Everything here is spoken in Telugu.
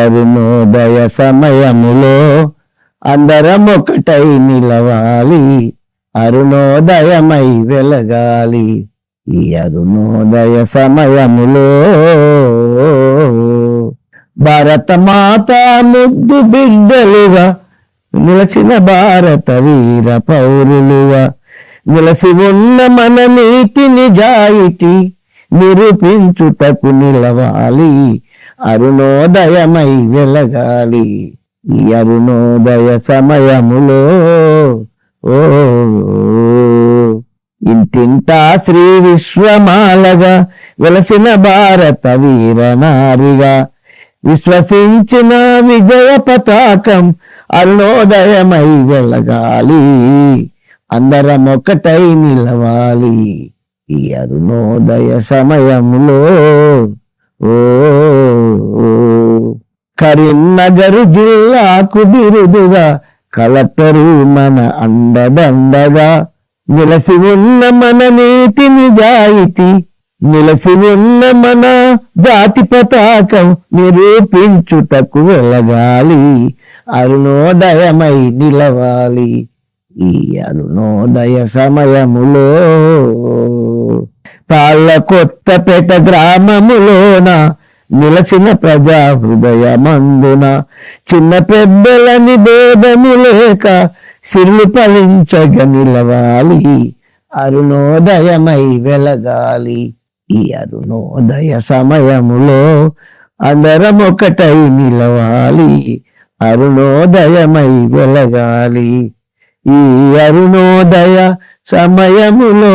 అరుణోదయ సమయములో అందరం ఒకటై నిలవాలి, అరుణోదయమై వెలగాలి. ఈ అరుణోదయ సమయములో భారత మాత ముద్దు బిడ్డలుగా నిలసిన భారత వీర పౌరులుగా నిలసి ఉన్న మన నీతి నిజాయితీ నిరూపించుటకు నిలవాలి, అరుణోదయమై వెలగాలి. ఈ అరుణోదయ సమయములో ఇంటింటా శ్రీ విశ్వమాలగా వెలసిన భారత వీరనారిగా విశ్వసించిన విజయ పతాకం అరుణోదయమై వెలగాలి, అందరం ఒకటై నిలవాలి. ఈ అరుణోదయ సమయములో కరీంనగర్ జిల్లాకు బిరుదుగా కలెక్టరు మన అండదండగా నిలసి ఉన్న మన నీతి నిజాయితీ నిలసి ఉన్న మన జాతి పతాకం నిరూపించుటకు వెలగాలి, అరుణోదయమై నిలవాలి. ఈ అరుణోదయ సమయములో తాళ్ళకొత్తపేట గ్రామములోన నిలసిన ప్రజా హృదయమందున చిన్న పెద్దలని భేదము లేక సిరులు ఫలించగ నిలవాలి, అరుణోదయమై వెలగాలి. ఈ అరుణోదయ సమయములో అందరం ఒకటై నిలవాలి, అరుణోదయమై వెలగాలి. ఈ అరుణోదయ సమయములో